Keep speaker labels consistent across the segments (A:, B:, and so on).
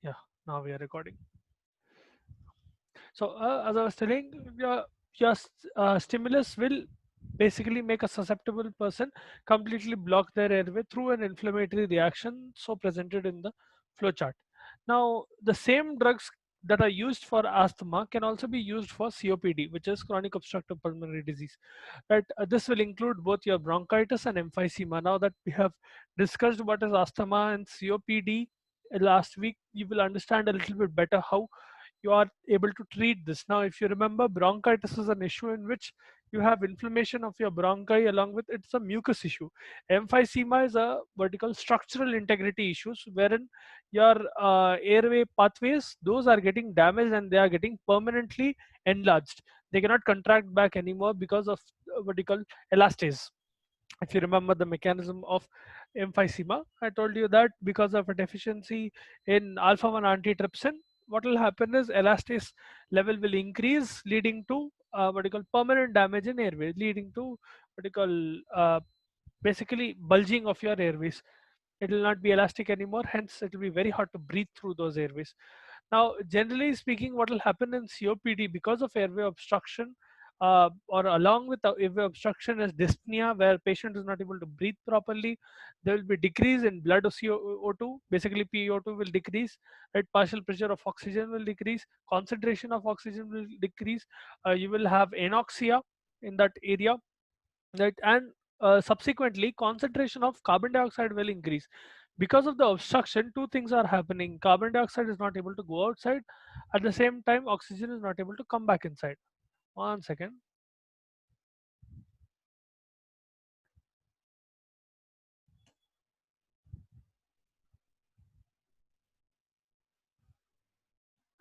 A: Yeah, now we are recording. So, as I was telling, stimulus will basically make a susceptible person completely block their airway through an inflammatory reaction, so presented in the flowchart. Now, the same drugs that are used for asthma can also be used for COPD, which is chronic obstructive pulmonary disease. Right? This will include both your bronchitis and emphysema. Now that we have discussed what is asthma and COPD last week, you will understand a little bit better how you are able to treat this. Now, if you remember, bronchitis is an issue in which you have inflammation of your bronchi, along with it's a mucus issue. Emphysema is a vertical structural integrity issues wherein your airway pathways, those are getting damaged and they are getting permanently enlarged. They cannot contract back anymore because of what you call elastase. If you remember the mechanism of emphysema, I told you that because of a deficiency in alpha 1 antitrypsin, what will happen is elastase level will increase, leading to what you call permanent damage in airways, leading to what you call basically bulging of your airways. It will not be elastic anymore, hence it will be very hard to breathe through those airways. Now, generally speaking, what will happen in COPD because of airway obstruction, or along with the airway obstruction, is dyspnea, where patient is not able to breathe properly. There will be decrease in blood of CO2. Basically, PO2 will decrease. Right, partial pressure of oxygen will decrease. Concentration of oxygen will decrease. You will have anoxia in that area. Right, and subsequently, concentration of carbon dioxide will increase. Because of the obstruction, two things are happening. Carbon dioxide is not able to go outside. At the same time, oxygen is not able to come back inside. One second.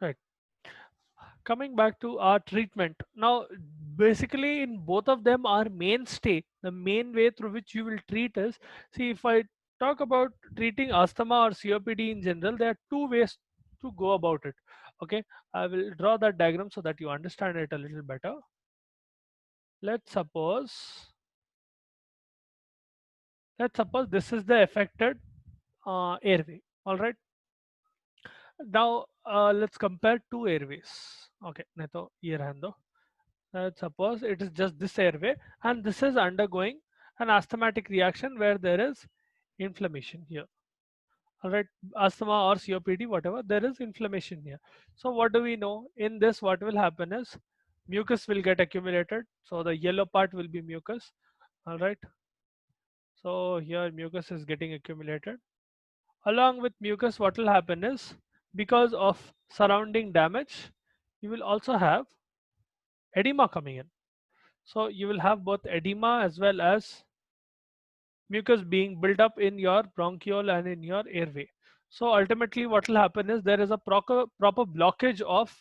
A: Right. Coming back to our treatment. Now, basically, in both of them, our mainstay, the main way through which you will treat is, see, if I talk about treating asthma or COPD in general, there are two ways to go about it. Okay, I will draw that diagram so that you understand it a little better. Let's suppose, this is the affected airway. All right. Now, let's compare two airways. Okay, नहीं तो ये रहने दो. Let's suppose it is just this airway and this is undergoing an asthmatic reaction where there is inflammation here. All right, asthma or COPD, whatever, there is inflammation here. So what do we know? In this, what will happen is mucus will get accumulated. So the yellow part will be mucus. All right. So here mucus is getting accumulated. Along with mucus, what will happen is because of surrounding damage, you will also have edema coming in. So you will have both edema as well as mucus being built up in your bronchiole and in your airway. So ultimately, what will happen is there is a proper blockage of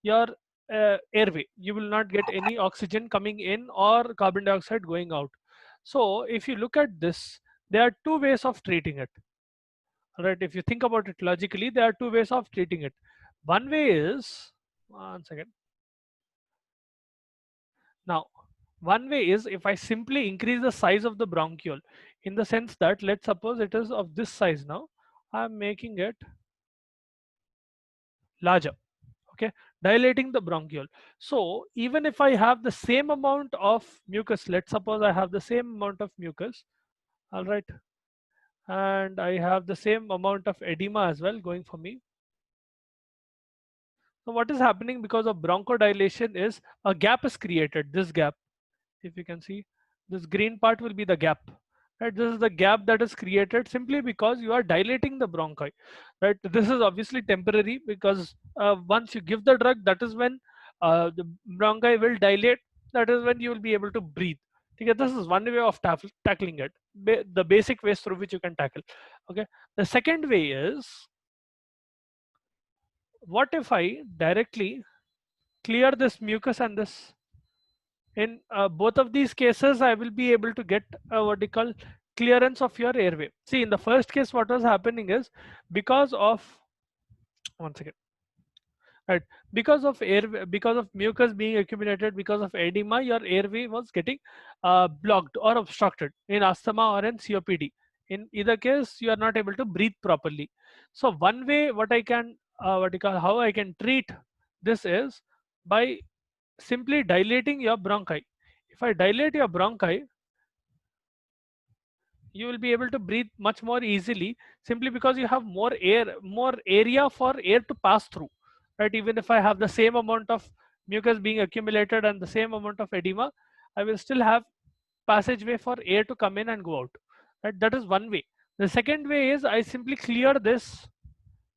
A: your airway. You will not get any oxygen coming in or carbon dioxide going out. So if you look at this, there are two ways of treating it. All right, if you think about it logically, there are two ways of treating it. One way is, one second. Now, one way is if I simply increase the size of the bronchiole, in the sense that let's suppose it is of this size now, I'm making it larger. Okay, dilating the bronchiole. So even if I have the same amount of mucus, let's suppose I have the same amount of mucus, all right, and I have the same amount of edema as well going for me. So what is happening because of bronchodilation is a gap is created. This gap, if you can see, this green part will be the gap. Right, this is the gap that is created simply because you are dilating the bronchi. Right, this is obviously temporary because once you give the drug, that is when the bronchi will dilate. That is when you will be able to breathe. Okay, this is one way of tackling it. The basic ways through which you can tackle. Okay, the second way is, what if I directly clear this mucus and this. In both of these cases, I will be able to get a what you call clearance of your airway. See, in the first case, what was happening is because of, one second, right, because of mucus being accumulated, because of edema, your airway was getting blocked or obstructed in asthma or in COPD. In either case, you are not able to breathe properly. So one way, what I can what you call, how I can treat this is by simply dilating your bronchi. If I dilate your bronchi, you will be able to breathe much more easily, simply because you have more air, more area for air to pass through, right? Even if I have the same amount of mucus being accumulated and the same amount of edema, I will still have passageway for air to come in and go out, right? That is one way. The second way is I simply clear this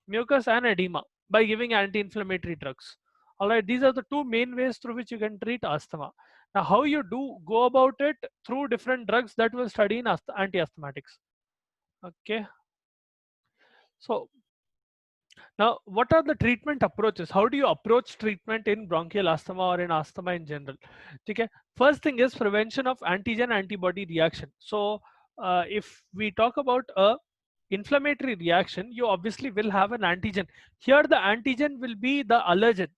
A: mucus and edema by giving anti-inflammatory drugs. All right, these are the two main ways through which you can treat asthma. Now, how you do go about it, through different drugs that we'll study in anti-asthmatics. Okay, so now what are the treatment approaches? How do you approach treatment in bronchial asthma or in asthma in general? Okay, first thing is prevention of antigen antibody reaction. So if we talk about a inflammatory reaction, you obviously will have an antigen. Here the antigen will be the allergen,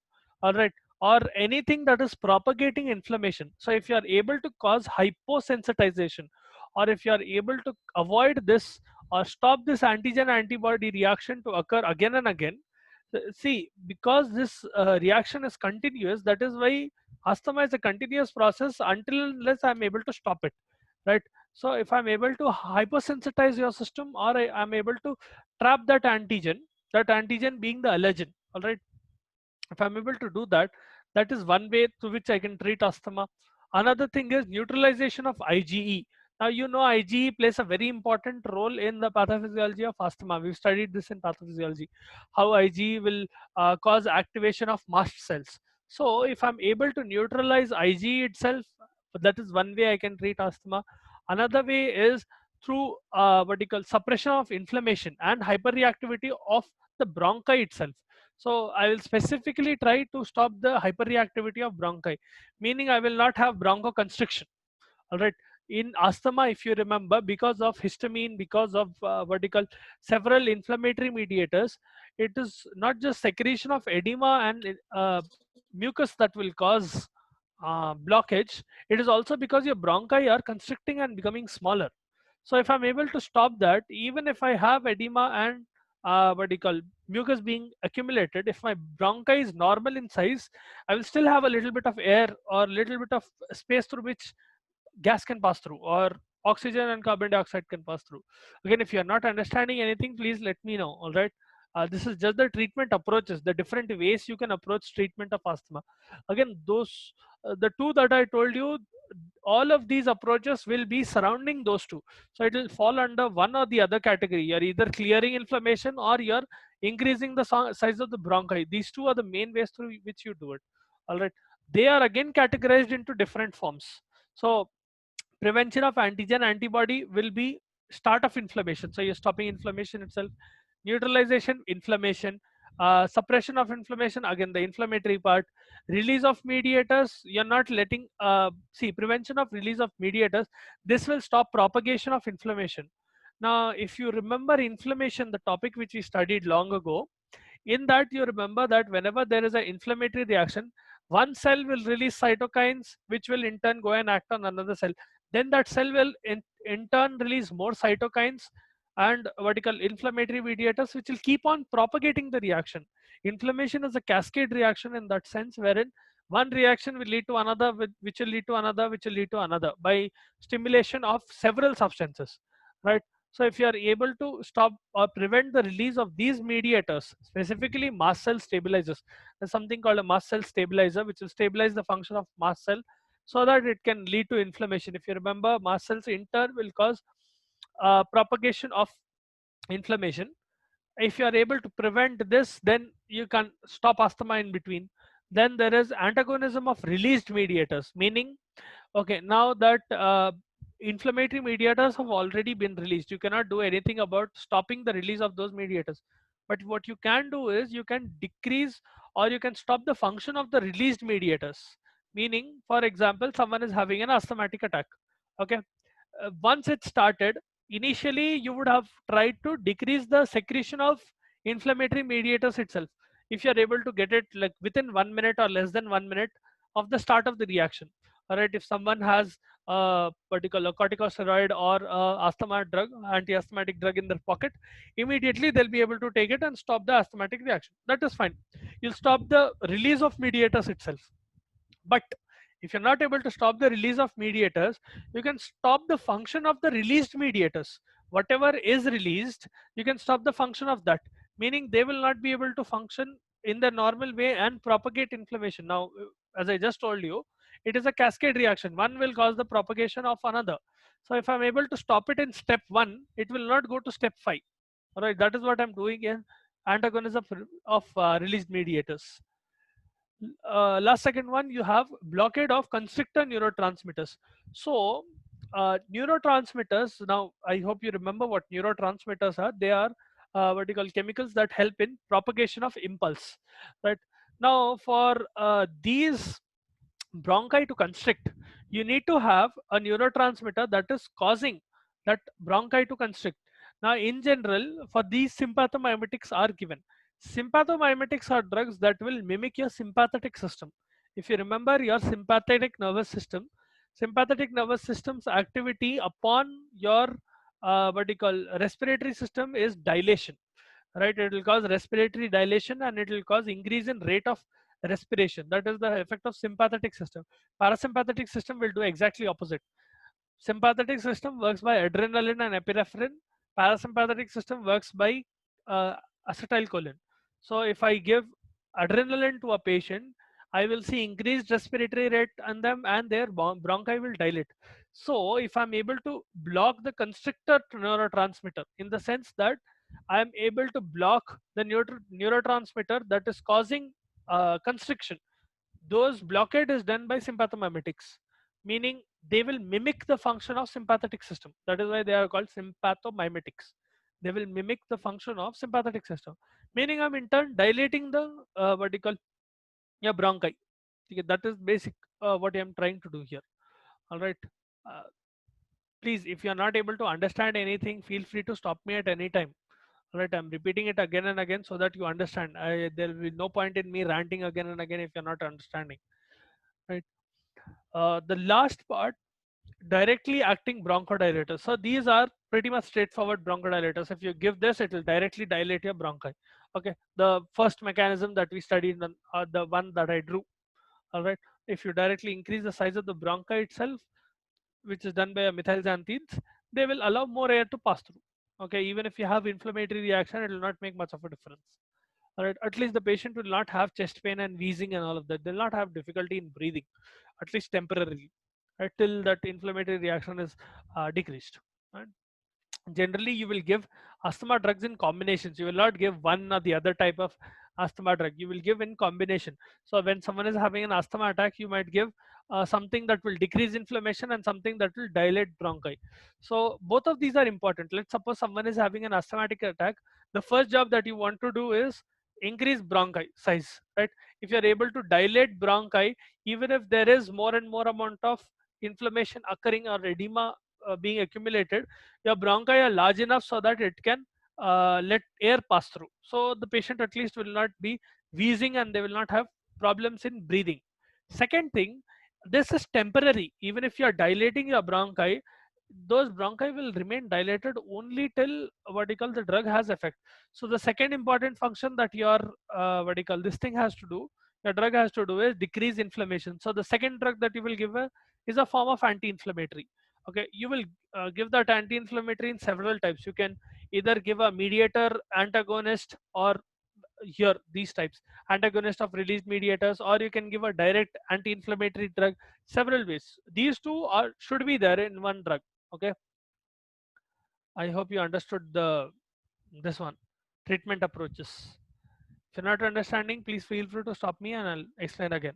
A: all right, or anything that is propagating inflammation. So if you are able to cause hyposensitization, or if you are able to avoid this or stop this antigen antibody reaction to occur again and again, see, because this reaction is continuous, that is why asthma is a continuous process until unless I'm able to stop it, right? So if I'm able to hypersensitize your system, or I'm able to trap that antigen being the allergen, all right, if I'm able to do that, that is one way through which I can treat asthma. Another thing is neutralization of IgE. Now you know IgE plays a very important role in the pathophysiology of asthma. We've studied this in pathophysiology, how IgE will cause activation of mast cells. So if I'm able to neutralize IgE itself, that is one way I can treat asthma. Another way is through what you call suppression of inflammation and hyperreactivity of the bronchi itself. So I will specifically try to stop the hyperreactivity of bronchi, meaning I will not have bronchoconstriction. All right. In asthma, if you remember, because of histamine, because of what you call several inflammatory mediators, it is not just secretion of edema and mucus that will cause blockage. It is also because your bronchi are constricting and becoming smaller. So if I'm able to stop that, even if I have edema and what do you call mucus being accumulated, if my bronchi is normal in size, I will still have a little bit of air or a little bit of space through which gas can pass through, or oxygen and carbon dioxide can pass through. Again, if you're not understanding anything, please let me know. All right, this is just the treatment approaches, the different ways you can approach treatment of asthma. Again, those the two that I told you, all of these approaches will be surrounding those two, so it will fall under one or the other category. You're either clearing inflammation or you're increasing the size of the bronchi. These two are the main ways through which you do it. All right, they are again categorized into different forms. So prevention of antigen antibody will be start of inflammation, so you're stopping inflammation itself. Neutralization, inflammation. Suppression of inflammation, again the inflammatory part. Release of mediators, you're not letting see, prevention of release of mediators, this will stop propagation of inflammation. Now if you remember inflammation, the topic which we studied long ago, in that you remember that whenever there is an inflammatory reaction, one cell will release cytokines which will in turn go and act on another cell. Then that cell will in turn release more cytokines and vertical inflammatory mediators which will keep on propagating the reaction. Inflammation is a cascade reaction in that sense, wherein one reaction will lead to another, which will lead to another, which will lead to another by stimulation of several substances, right? So if you are able to stop or prevent the release of these mediators, specifically mast cell stabilizers, there's something called a mast cell stabilizer which will stabilize the function of mast cell so that it can lead to inflammation. If you remember, mast cells in turn will cause propagation of inflammation. If you are able to prevent this, then you can stop asthma in between. Then there is antagonism of released mediators, meaning, okay, now that inflammatory mediators have already been released, you cannot do anything about stopping the release of those mediators. But what you can do is you can decrease or you can stop the function of the released mediators. Meaning, for example, someone is having an asthmatic attack. Okay, once it started, initially you would have tried to decrease the secretion of inflammatory mediators itself. If you are able to get it like within 1 minute or less than 1 minute of the start of the reaction, All right, if someone has a particular corticosteroid or asthma drug, anti-asthmatic drug in their pocket, immediately they'll be able to take it and stop the asthmatic reaction. That is fine. You'll stop the release of mediators itself. But if you're not able to stop the release of mediators, you can stop the function of the released mediators. Whatever is released, you can stop the function of that, meaning they will not be able to function in the normal way and propagate inflammation. Now, as I just told you, it is a cascade reaction. One will cause the propagation of another. So if I'm able to stop it in step 1, it will not go to step 5. All right, that is what I'm doing in antagonism of released mediators. Last second one, you have blockade of constrictor neurotransmitters. So neurotransmitters, now I hope you remember what neurotransmitters are. They are what you call chemicals that help in propagation of impulse, right? Now for these bronchi to constrict, you need to have a neurotransmitter that is causing that bronchi to constrict. Now, in general, for these sympathomimetics are given. Sympathomimetics are drugs that will mimic your sympathetic system. If you remember your sympathetic nervous system's activity upon your what you call respiratory system is dilation, right? It will cause respiratory dilation and it will cause increase in rate of respiration. That is the effect of sympathetic system. Parasympathetic system will do exactly opposite. Sympathetic system works by adrenaline and epinephrine. Parasympathetic system works by uh, acetylcholine. So if I give adrenaline to a patient, I will see increased respiratory rate in them and their bronchi will dilate. So if I'm able to block the constrictor neurotransmitter, in the sense that I am able to block the neurotransmitter that is causing constriction, those blockade is done by sympathomimetics, meaning they will mimic the function of sympathetic system. That is why they are called sympathomimetics. They will mimic the function of sympathetic system, meaning I'm in turn dilating the what you call, yeah, bronchi. Okay, that is basic what I'm trying to do here. All right. uh, Please, if you are not able to understand anything, feel free to stop me at any time. All right, I'm repeating it again and again so that you understand. There will be no point in me ranting again and again if you're not understanding, right? The last part, directly acting bronchodilators. So these are pretty much straightforward bronchodilators. If you give this, it will directly dilate your bronchi. Okay, the first mechanism that we studied, the one that I drew. All right, if you directly increase the size of the bronchi itself, which is done by a methylxanthines, they will allow more air to pass through. Okay, even if you have inflammatory reaction, it will not make much of a difference. All right, at least the patient will not have chest pain and wheezing and all of that. They'll not have difficulty in breathing, at least temporarily, right, till that inflammatory reaction is decreased. Right? Generally, you will give asthma drugs in combinations. You will not give one or the other type of asthma drug. You will give in combination. So when someone is having an asthma attack, you might give something that will decrease inflammation and something that will dilate bronchi. So both of these are important. Let's suppose someone is having an asthmatic attack. The first job that you want to do is increase bronchi size, right? If you are able to dilate bronchi, even if there is more and more amount of inflammation occurring or edema being accumulated, your bronchi are large enough so that it can let air pass through. So the patient at least will not be wheezing and they will not have problems in breathing. Second thing, this is temporary. Even if you are dilating your bronchi, those bronchi will remain dilated only till what you call the drug has effect. So the second important function that your what you call this thing has to do, your drug has to do, is decrease inflammation. So the second drug that you will give is a form of anti-inflammatory. Okay, you will give that anti-inflammatory in several types. You can either give a mediator antagonist, or here these types, antagonist of released mediators, or you can give a direct anti-inflammatory drug. Several ways, these two are should be there in one drug. Okay, I hope you understood the this one, treatment approaches. If you're not understanding, please feel free to stop me and I'll explain again.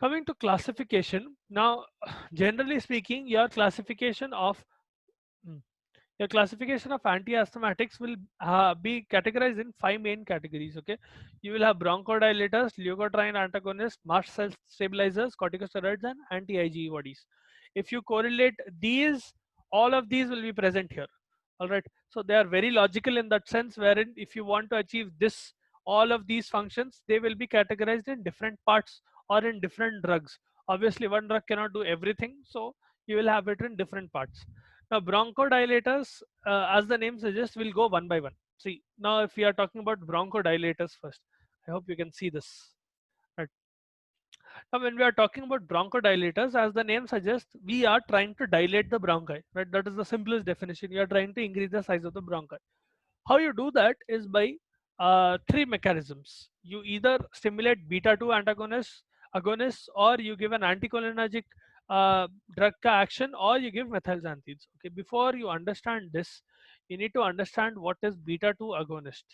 A: Coming to classification now, generally speaking, your classification of mm, your classification of anti-asthmatics will be categorized in 5 main categories. Okay, you will have bronchodilators, leukotriene antagonists, mast cell stabilizers, corticosteroids, and anti-IgE bodies. If you correlate these, all of these will be present here. All right, so they are very logical in that sense, wherein if you want to achieve this, all of these functions, they will be categorized in different parts or in different drugs, Obviously, one drug cannot do everything, so you will have it in different parts. Now, bronchodilators, as the name suggests, will go one by one. See, now if we are talking about bronchodilators first, I hope you can see this. Right. Now, when we are talking about bronchodilators, as the name suggests, we are trying to dilate the bronchi. Right. That is the simplest definition. You are trying to increase the size of the bronchi. How you do that is by three mechanisms. You either stimulate beta 2 agonists, or you give an anticholinergic drug ka action, or you give methylxanthides. Okay, before you understand this, you need to understand what is beta 2 agonist.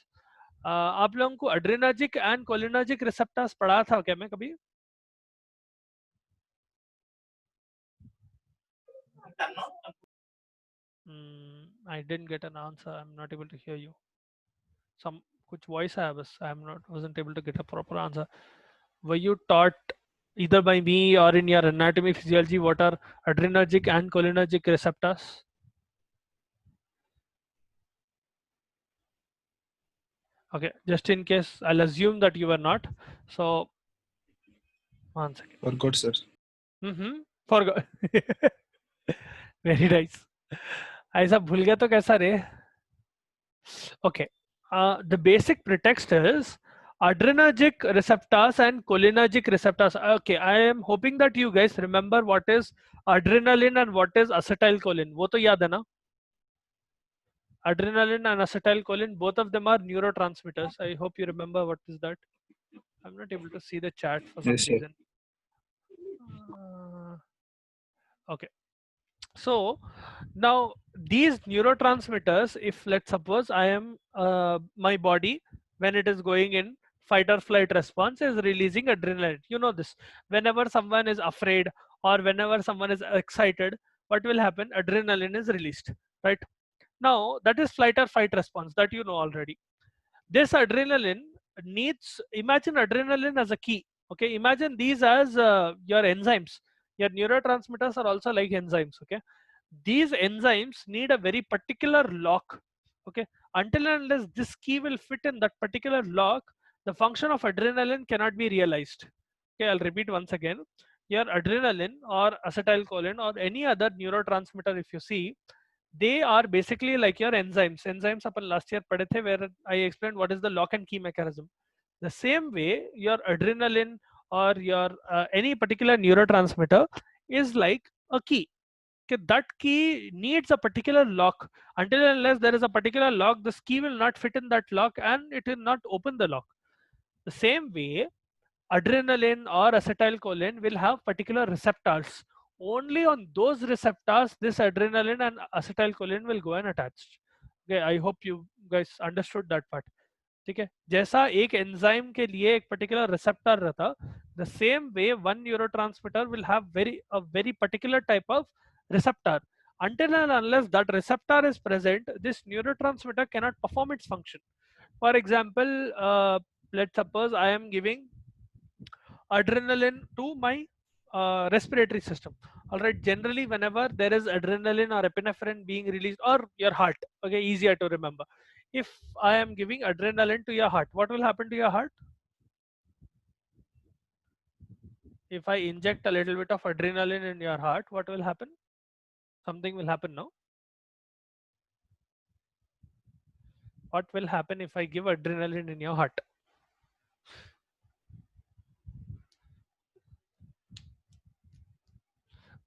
A: आप लोगों को adrenergic and cholinergic receptors पढ़ा था क्या मैं कभी? I didn't get an answer. I'm not able to hear you. Some कुछ voice आया बस. Wasn't able to get a proper answer. Were you taught either by me or in your anatomy physiology what are adrenergic and cholinergic receptors? Okay, just in case, I'll assume that you were not. So, one second.
B: Forgot, sir.
A: Forgot. Very nice. ऐसा भूल गया तो कैसा रे? Okay. The basic pretext is adrenergic receptors and cholinergic receptors. Okay, I am hoping that you guys remember what is adrenaline and what is acetylcholine. वो तो याद है ना? Adrenaline and acetylcholine, both of them are neurotransmitters. I hope you remember what is that. I'm not able to see the chat for some
B: Yes, sir.
A: reason. Okay. So now these neurotransmitters, if let's suppose I am my body, when it is going in fight or flight response, is releasing adrenaline. You know this. Whenever someone is afraid or whenever someone is excited, what will happen? Adrenaline is released, right? Now that is flight or fight response that you know already. This adrenaline needs, imagine adrenaline as a key. Okay, imagine these as your enzymes. Your neurotransmitters are also like enzymes. Okay, these enzymes need a very particular lock. Okay, until and unless this key will fit in that particular lock, the function of adrenaline cannot be realized. Okay, I'll repeat once again. Your adrenaline or acetylcholine or any other neurotransmitter, if you see, they are basically like your enzymes. Enzymes upon last year पढ़े थे, where I explained what is the lock and key mechanism. The same way, your adrenaline or your any particular neurotransmitter is like a key. Okay, that key needs a particular lock. Until and unless there is a particular lock, this key will not fit in that lock and it will not open the lock. The same way, adrenaline or acetylcholine will have particular receptors. Only on those receptors this adrenaline and acetylcholine will go and attach. Okay, I hope you guys understood that part. ठीक है, जैसा एक enzyme के लिए एक particular receptor रहता, the same way one neurotransmitter will have a very particular type of receptor. Until and unless that receptor is present, this neurotransmitter cannot perform its function. For example, let's suppose I am giving adrenaline to my respiratory system. All right, generally whenever there is adrenaline or epinephrine being released, or your heart, okay, easier to remember. If I am giving adrenaline to your heart, what will happen to your heart? If I inject a little bit of adrenaline in your heart, what will happen? Something will happen now. What will happen if I give adrenaline in your heart?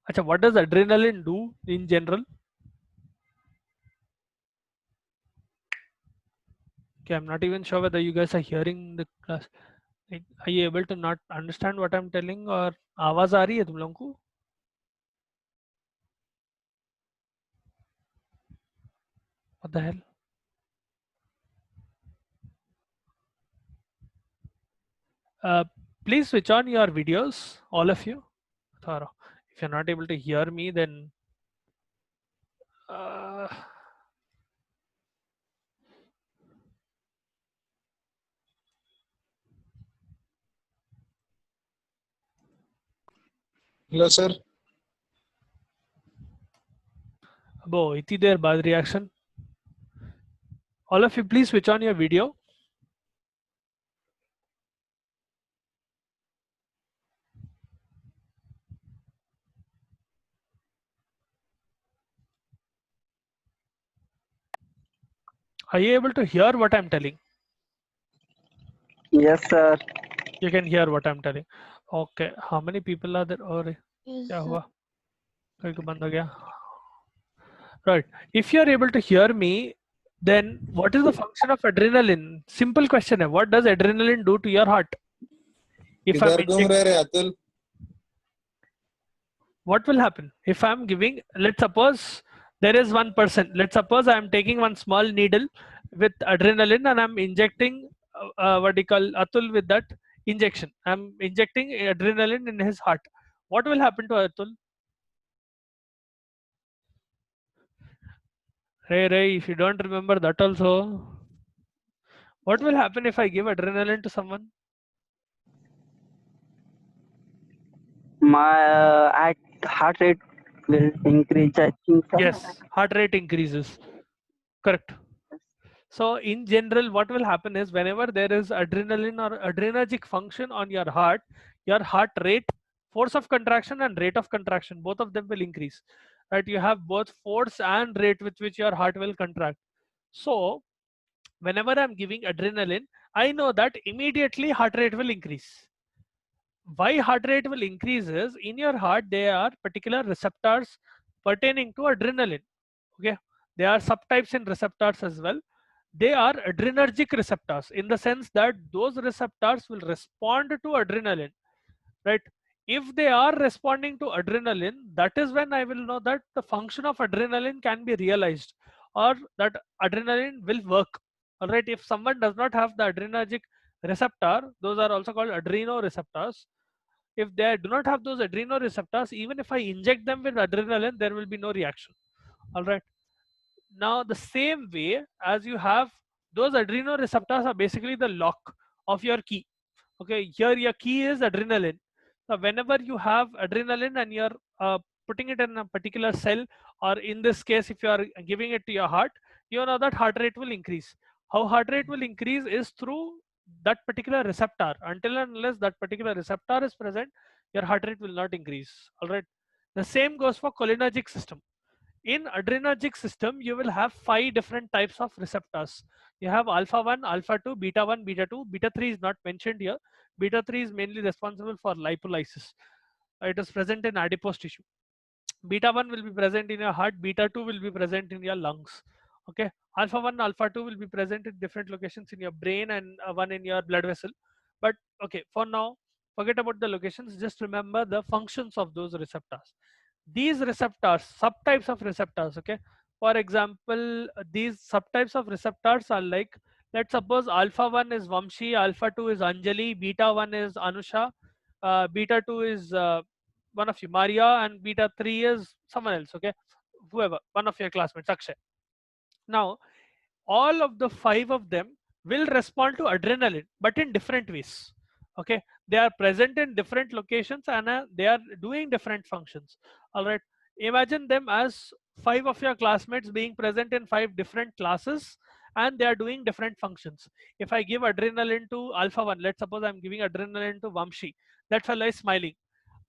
A: Achha, what does adrenaline do in general? Okay, I'm not even sure whether you guys are hearing the class. Like, are you able to not understand what I'm telling, or आवाज आ रही है तुम लोगों को? What the hell? Please switch on your videos, all of you. If you're not able to hear me, then
B: Hello, sir.
A: abho iti der baad reaction. All of you, please switch on your video. Are you able to hear what I'm telling?
B: Yes, sir.
A: You can hear what I'm telling. Okay. How many people are there? और
C: Yes,
A: क्या
C: sir.
A: हुआ? कोई को बंद हो गया? Right. If you are able to hear me, then what is the function of adrenaline? Simple question है. What does adrenaline do to your heart? If I'm
D: किधर घूम
A: inject,
D: रहे रे Atul?
A: what will happen? If I'm giving, let's suppose there is one person. Let's suppose I'm taking one small needle with adrenaline and I'm injecting what do you call Atul with that injection. I'm injecting adrenaline in his heart. What will happen to Atul? Ray, if you don't remember that also, what will happen if I give adrenaline to someone?
B: My heart rate will increase, I think, sir.
A: Yes, heart rate increases. Correct. So in general, what will happen is whenever there is adrenaline or adrenergic function on your heart rate, force of contraction and rate of contraction, both of them will increase. Right? You have both force and rate with which your heart will contract. So whenever I'm giving adrenaline, I know that immediately heart rate will increase. Why heart rate will increase is in your heart there are particular receptors pertaining to adrenaline. Okay, there are subtypes in receptors as well. They are adrenergic receptors in the sense that those receptors will respond to adrenaline, right? If they are responding to adrenaline, that is when I will know that the function of adrenaline can be realized or that adrenaline will work. All right, if someone does not have the adrenergic receptor, those are also called adrenoreceptors. If they do not have those adrenoreceptors, even if I inject them with adrenaline, there will be no reaction. All right. Now, the same way as you have those adrenoreceptors are basically the lock of your key. Okay, here your key is adrenaline. So whenever you have adrenaline and you're putting it in a particular cell, or in this case, if you are giving it to your heart, you know that heart rate will increase. How heart rate will increase is through that particular receptor. Until and unless that particular receptor is present, your heart rate will not increase. All right. The same goes for cholinergic system. In adrenergic system, you will have 5 different types of receptors. You have alpha 1, alpha 2, beta 1, beta 2. Beta 3 is not mentioned here. Beta 3 is mainly responsible for lipolysis. It is present in adipose tissue. Beta 1 will be present in your heart, beta 2 will be present in your lungs. Okay, alpha 1, alpha 2 will be present in different locations in your brain and one in your blood vessel. But okay, for now, forget about the locations, just remember the functions of those receptors. These receptors, subtypes of receptors, okay, for example, these subtypes of receptors are like, let's suppose alpha 1 is Vamshi, alpha 2 is Anjali, beta 1 is Anusha, beta 2 is one of you, Maria, and beta 3 is someone else, okay, whoever, one of your classmates, Akshay. Now all of the 5 of them will respond to adrenaline, but in different ways. Okay, they are present in different locations and they are doing different functions. All right, imagine them as 5 of your classmates being present in 5 different classes and they are doing different functions. If I give adrenaline to alpha 1, let's suppose I'm giving adrenaline to Vamshi, that fellow is smiling.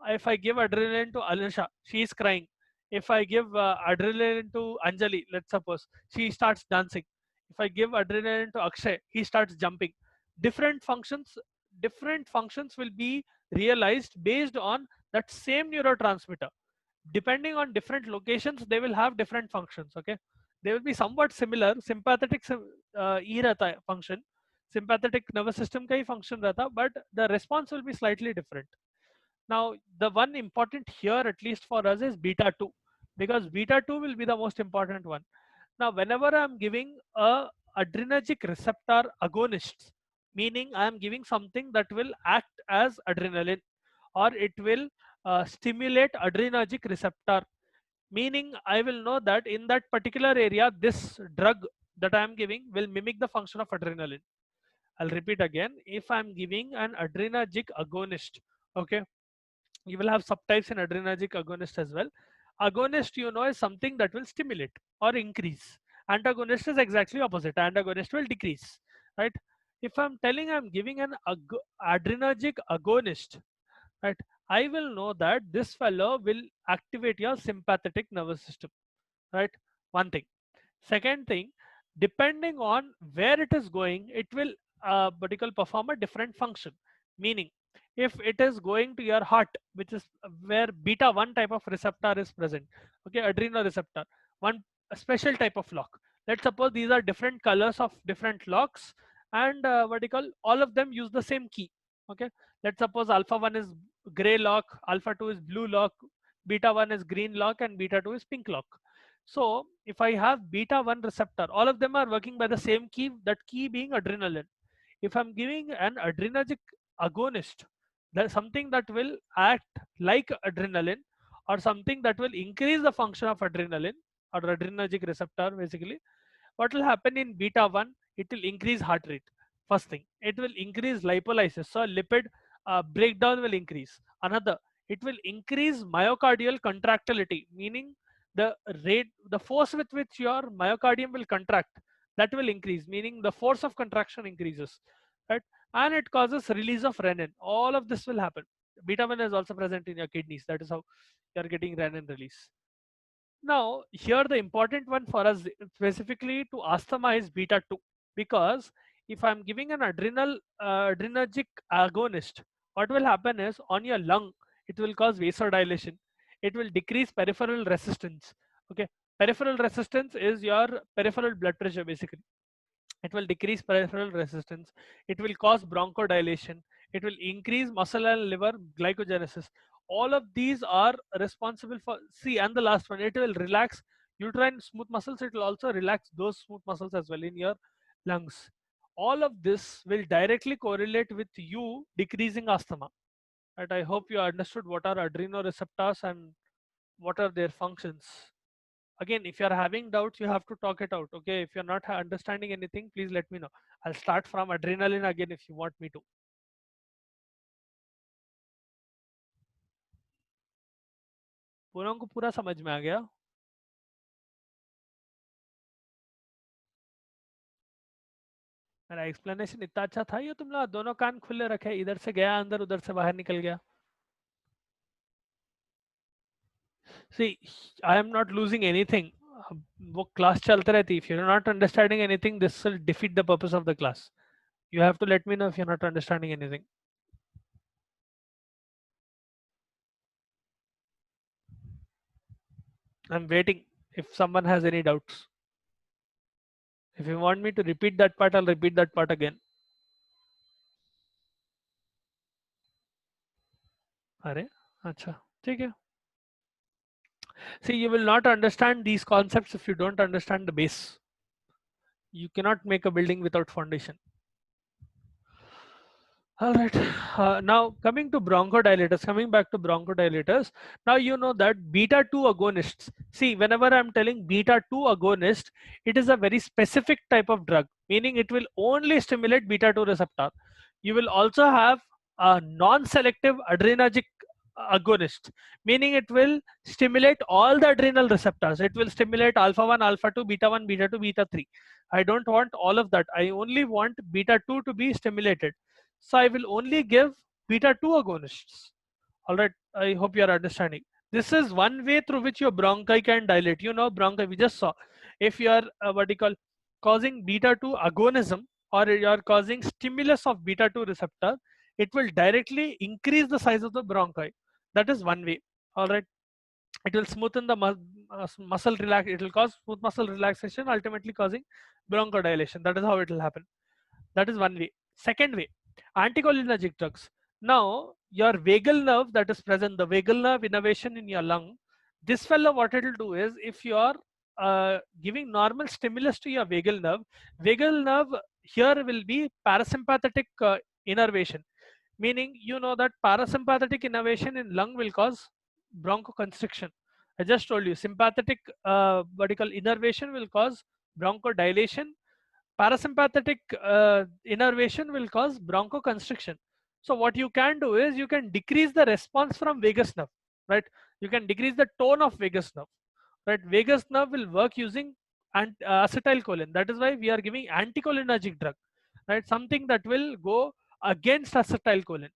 A: If I give adrenaline to Alisha, she is crying. If I give adrenaline to Anjali, let's suppose, she starts dancing. If I give adrenaline to Akshay, he starts jumping. Different functions, different functions will be realized based on that same neurotransmitter. Depending on different locations, they will have different functions. Okay, they will be somewhat similar. Sympathetic E रहता है function, sympathetic nervous system का ही function रहता, but the response will be slightly different. Now, the one important here, at least for us, is beta 2, because beta 2 will be the most important one. Now, whenever I'm giving a adrenergic receptor agonist, meaning I am giving something that will act as adrenaline or it will stimulate adrenergic receptor, meaning I will know that in that particular area, this drug that I am giving will mimic the function of adrenaline. I'll repeat again. If I'm giving an adrenergic agonist, okay, you will have subtypes in adrenergic agonist as well. Agonist, you know, is something that will stimulate or increase. Antagonist is exactly opposite. Antagonist will decrease, right? If I'm telling I'm giving an adrenergic agonist, right, I will know that this fellow will activate your sympathetic nervous system, right? One thing. Second thing, depending on where it is going, it will perform a different function. Meaning, if it is going to your heart, which is where beta 1 type of receptor is present, okay, adrenoreceptor, one a special type of lock. Let's suppose these are different colors of different locks, and all of them use the same key. Okay, let's suppose alpha 1 is gray lock, alpha 2 is blue lock, beta 1 is green lock, and beta 2 is pink lock. So if I have beta 1 receptor, all of them are working by the same key, that key being adrenaline. If I'm giving an adrenergic agonist, that's something that will act like adrenaline, or something that will increase the function of adrenaline or adrenergic receptor, basically, what will happen in beta 1? It will increase heart rate. First thing, it will increase lipolysis, so lipid breakdown will increase. Another, it will increase myocardial contractility, meaning the rate, the force with which your myocardium will contract, that will increase, meaning the force of contraction increases, right? And it causes release of renin. All of this will happen. Beta 1 is also present in your kidneys, that is how you are getting renin release. Now, here the important one for us specifically to asthma is beta 2, because if I'm giving an adrenergic agonist, what will happen is on your lung, it will cause vasodilation. It will decrease peripheral resistance. Okay, peripheral resistance is your peripheral blood pressure, basically. It will decrease peripheral resistance. It will cause bronchodilation. It will increase muscle and liver glycogenesis. All of these are responsible for, see, and the last one, it will relax uterine smooth muscles. It will also relax those smooth muscles as well in your lungs. All of this will directly correlate with you decreasing asthma. Right? I hope you understood what are adrenoreceptors and what are their functions. Again, if you're having doubts, you have to talk it out. Okay, if you're not understanding anything, please let me know. I'll start from adrenaline again if you want me to. Poonam को पूरा समझ में आ गया? मेरा explanation इतना अच्छा था, ये तुम लोग दोनों कान खुले रखे, इधर से गया अंदर, उधर से बाहर निकल गया. See, I am not losing anything. वो क्लास चलते रहती. If you're not understanding anything, this will defeat the purpose of the class. You have to let me know if you're not understanding anything. I'm waiting if someone has any doubts. If you want me to repeat that part, I'll repeat that part again. अरे अच्छा, ठीक है. See, you will not understand these concepts if you don't understand the base. You cannot make a building without foundation. All right. Now coming to bronchodilators, coming back to bronchodilators. Now you know that beta 2 agonists. See, whenever I'm telling beta 2 agonist, it is a very specific type of drug, meaning it will only stimulate beta 2 receptor. You will also have a non-selective adrenergic agonist, meaning it will stimulate all the adrenal receptors. It will stimulate alpha 1, alpha 2, beta 1, beta 2, beta 3. I don't want all of that. I only want beta 2 to be stimulated. So I will only give beta 2 agonists. All right, I hope you are understanding. This is one way through which your bronchi can dilate. You know, bronchi, we just saw. If you are causing beta 2 agonism, or you are causing stimulus of beta 2 receptor, it will directly increase the size of the bronchi. That is one way. All right, it will smoothen the muscle relax. It will cause smooth muscle relaxation, ultimately causing bronchodilation. That is how it will happen. That is one way. Second way, anticholinergic drugs. Now, your vagal nerve that is present, the vagal nerve innervation in your lung, this fellow, what it will do is, if you are giving normal stimulus to your vagal nerve here will be parasympathetic innervation. Meaning, you know that parasympathetic innervation in lung will cause bronchoconstriction. I just told you, sympathetic innervation will cause bronchodilation. Parasympathetic innervation will cause bronchoconstriction. So what you can do is you can decrease the response from vagus nerve, right? You can decrease the tone of vagus nerve, right? Vagus nerve will work using acetylcholine. That is why we are giving anticholinergic drug, right? Something that will go against acetylcholine.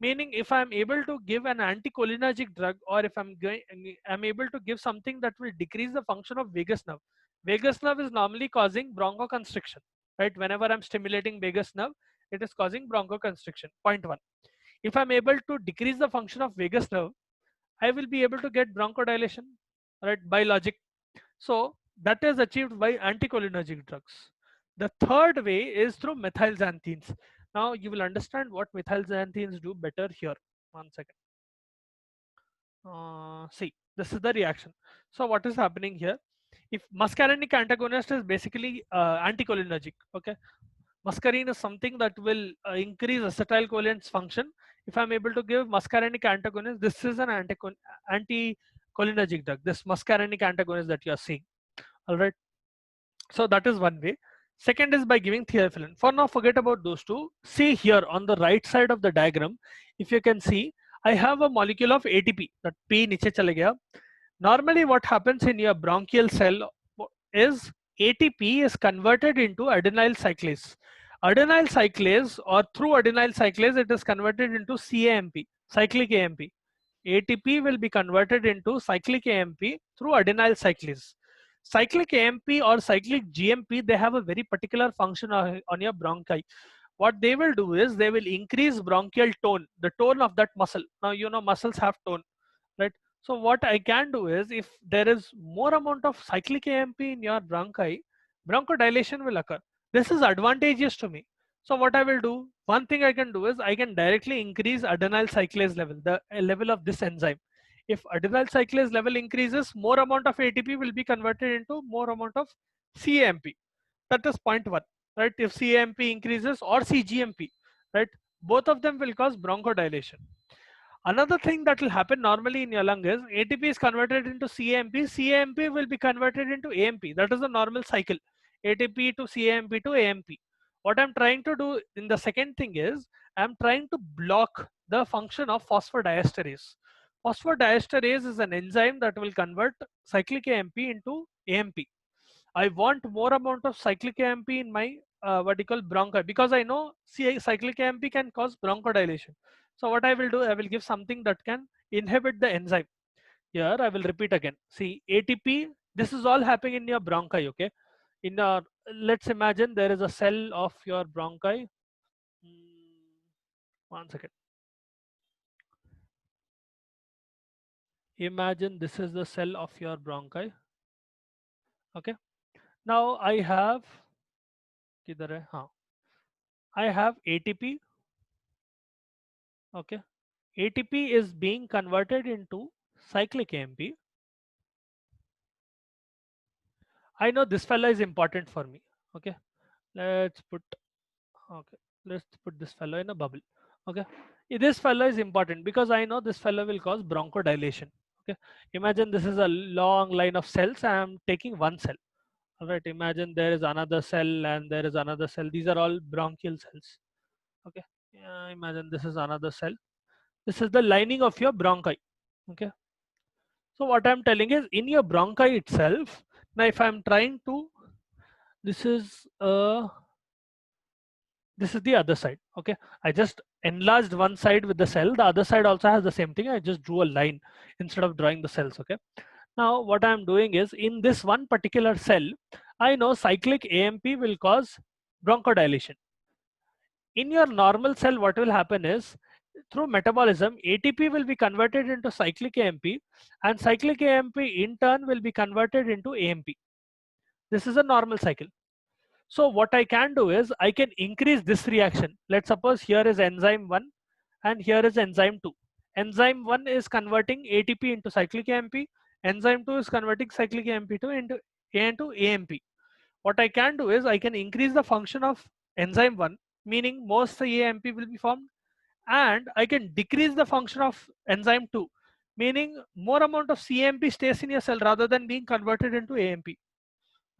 A: Meaning, if I'm able to give an anticholinergic drug, or if I'm able to give something that will decrease the function of vagus nerve, Vagus nerve is normally causing bronchoconstriction, right? Whenever I'm stimulating vagus nerve, it is causing bronchoconstriction. Point one. If I'm able to decrease the function of vagus nerve, I will be able to get bronchodilation, right? By logic. So that is achieved by anticholinergic drugs. The third way is through methylxanthines. Now you will understand what methylxanthines do better here. One second. See, this is the reaction. So what is happening here? If muscarinic antagonist is basically anticholinergic, okay? Muscarine is something that will increase acetylcholine's function. If I'm able to give muscarinic antagonist, this is an anticholinergic drug. This muscarinic antagonist that you are seeing. All right. So that is one way. Second is by giving theophylline. For now, forget about those two. See here on the right side of the diagram, if you can see, I have a molecule of ATP. That P niche chale gaya. Normally, what happens in your bronchial cell is ATP is converted into adenyl cyclase. Adenyl cyclase, or through adenyl cyclase, it is converted into CAMP, cyclic AMP. ATP will be converted into cyclic AMP through adenyl cyclase. Cyclic AMP or cyclic GMP, they have a very particular function on your bronchi. What they will do is they will increase bronchial tone, the tone of that muscle. Now you know muscles have tone, right? So what I can do is, if there is more amount of cyclic AMP in your bronchi, bronchodilation will occur. This is advantageous to me. So what I will do, one thing I can do is I can directly increase adenyl cyclase level, the level of this enzyme. If adenyl cyclase level increases, more amount of ATP will be converted into more amount of CAMP. That is point one, right? If CAMP increases or CGMP, right, both of them will cause bronchodilation. Another thing that will happen normally in your lung is ATP is converted into CAMP. CAMP will be converted into AMP. That is a normal cycle. ATP to CAMP to AMP. What I'm trying to do in the second thing is I'm trying to block the function of phosphodiesterase. Phosphodiesterase is an enzyme that will convert cyclic AMP into AMP. I want more amount of cyclic AMP in my what you call bronchi, because I know cyclic AMP can cause bronchodilation. So what I will do, I will give something that can inhibit the enzyme. Here I will repeat again. See, ATP, this is all happening in your bronchi, okay? In your, let's imagine there is a cell of your bronchi. One second. Imagine this is the cell of your bronchi. Okay. Now I have, किधर है? हाँ. I have ATP. Okay. ATP is being converted into cyclic AMP. I know this fellow is important for me. Okay. Let's put, okay, let's put this fellow in a bubble. Okay. This fellow is important because I know this fellow will cause bronchodilation. Okay. Imagine this is a long line of cells. I am taking one cell. All right. Imagine there is another cell and there is another cell. These are all bronchial cells. Okay. Imagine this is another cell. This is the lining of your bronchi. Okay. So what I'm telling is, in your bronchi itself, now if I'm trying to, this is the other side. Okay, I just enlarged one side with the cell, the other side also has the same thing. I just drew a line instead of drawing the cells. Okay, now what I'm doing is, in this one particular cell, I know cyclic AMP will cause bronchodilation. In your normal cell, what will happen is, through metabolism, ATP will be converted into cyclic AMP, and cyclic AMP in turn will be converted into AMP. This is a normal cycle. So what I can do is I can increase this reaction. Let's suppose here is enzyme 1 and here is enzyme 2. Enzyme 1 is converting ATP into cyclic AMP. Enzyme 2 is converting cyclic AMP into AMP. What I can do is I can increase the function of enzyme 1, meaning more CAMP will be formed, and I can decrease the function of enzyme 2, meaning more amount of CAMP stays in your cell rather than being converted into AMP.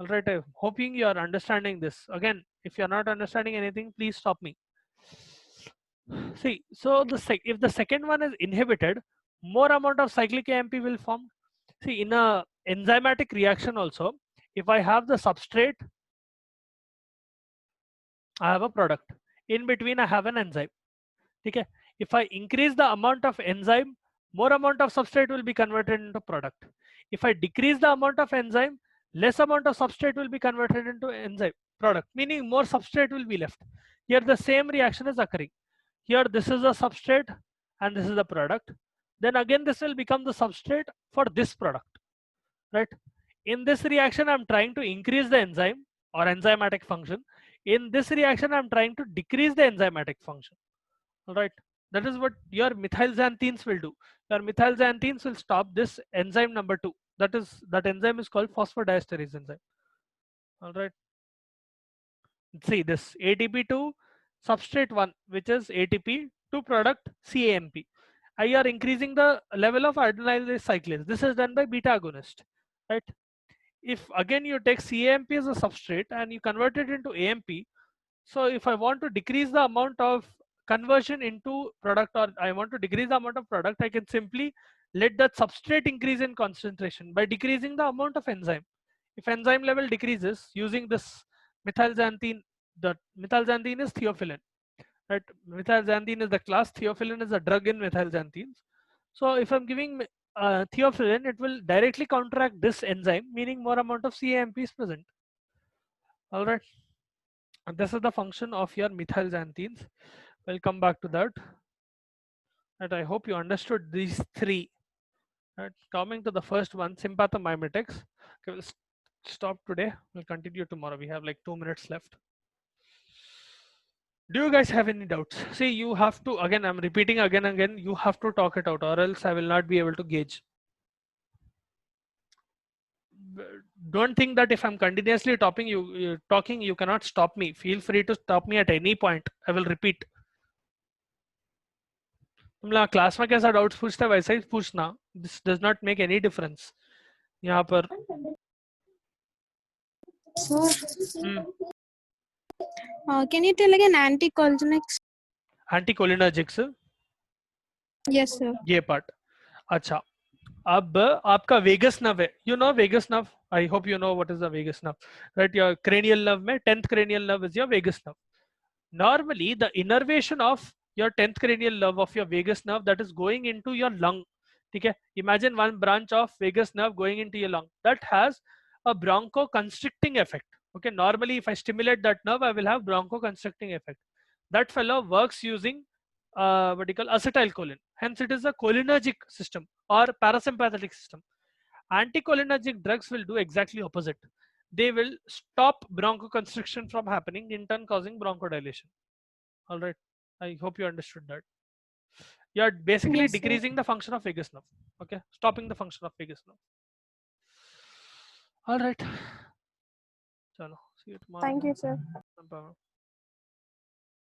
A: All right, I'm hoping you are understanding this. Again, if you're not understanding anything, please stop me. See, so if the second one is inhibited, more amount of cyclic AMP will form. See, in a enzymatic reaction also, if I have the substrate, I have a product. In between, I have an enzyme. Okay. If I increase the amount of enzyme, more amount of substrate will be converted into product. If I decrease the amount of enzyme, less amount of substrate will be converted into enzyme product, meaning more substrate will be left. Here the same reaction is occurring. Here this is a substrate and this is the product. Then again this will become the substrate for this product, right? In this reaction I'm trying to increase the enzyme or enzymatic function. In this reaction I'm trying to decrease the enzymatic function. All right, that is what your methylxanthines will do. Your methylxanthines will stop this enzyme number 2. That enzyme is called phosphodiesterase enzyme. All right, see this ATP2 substrate 1, which is ATP to product CAMP. You are increasing the level of adenylate cyclase. This is done by beta agonist, right? If again you take CAMP as a substrate and you convert it into AMP, so if I want to decrease the amount of conversion into product, or I want to decrease the amount of product, I can simply let that substrate increase in concentration by decreasing the amount of enzyme. If enzyme level decreases using this methylxanthine, the methylxanthine is theophylline, right? Methylxanthine is the class, theophylline is a drug in methylxanthines. So if I'm giving theophylline, it will directly counteract this enzyme, meaning more amount of CAMP is present. All right. And this is the function of your methylxanthines. We'll come back to that. And I hope you understood these three. Right. Coming to the first one, sympathomimetics. Okay, we'll stop today. We'll continue tomorrow. We have like 2 minutes left. Do you guys have any doubts? See, you have to, again, I'm repeating again and again, you have to talk it out or else I will not be able to gauge. Don't think that if I'm continuously talking, you cannot stop me. Feel free to stop me at any point. I will repeat. तुम class में कैसा doubts पूछते वैसा ही पूछना. This does not make any difference यहाँ पर.
C: Can you tell again anticholinergics?
A: Anticholinergics.
C: Yes sir.
A: ये पार्ट. अच्छा, अब आपका वेगस नर्व है. You know vagus nerve. I hope you know what is the vagus nerve, right? Your cranial nerve में 10th cranial nerve is your vagus nerve. Normally the innervation of your 10th cranial nerve of your vagus nerve that is going into your lung. Okay, imagine one branch of vagus nerve going into your lung that has a bronchoconstricting effect. Okay, normally if I stimulate that nerve I will have bronchoconstricting effect. That fellow works using what you call acetylcholine. Hence it is a cholinergic system or parasympathetic system. Anticholinergic drugs will do exactly opposite. They will stop bronchoconstriction from happening, in turn causing bronchodilation. All right, I hope you understood that. You are basically
C: Yes, sir.
A: decreasing the function of vagus nerve. Okay, stopping the function of vagus nerve. All right. Chalo, see you tomorrow.
C: Thank you sir.
A: No problem.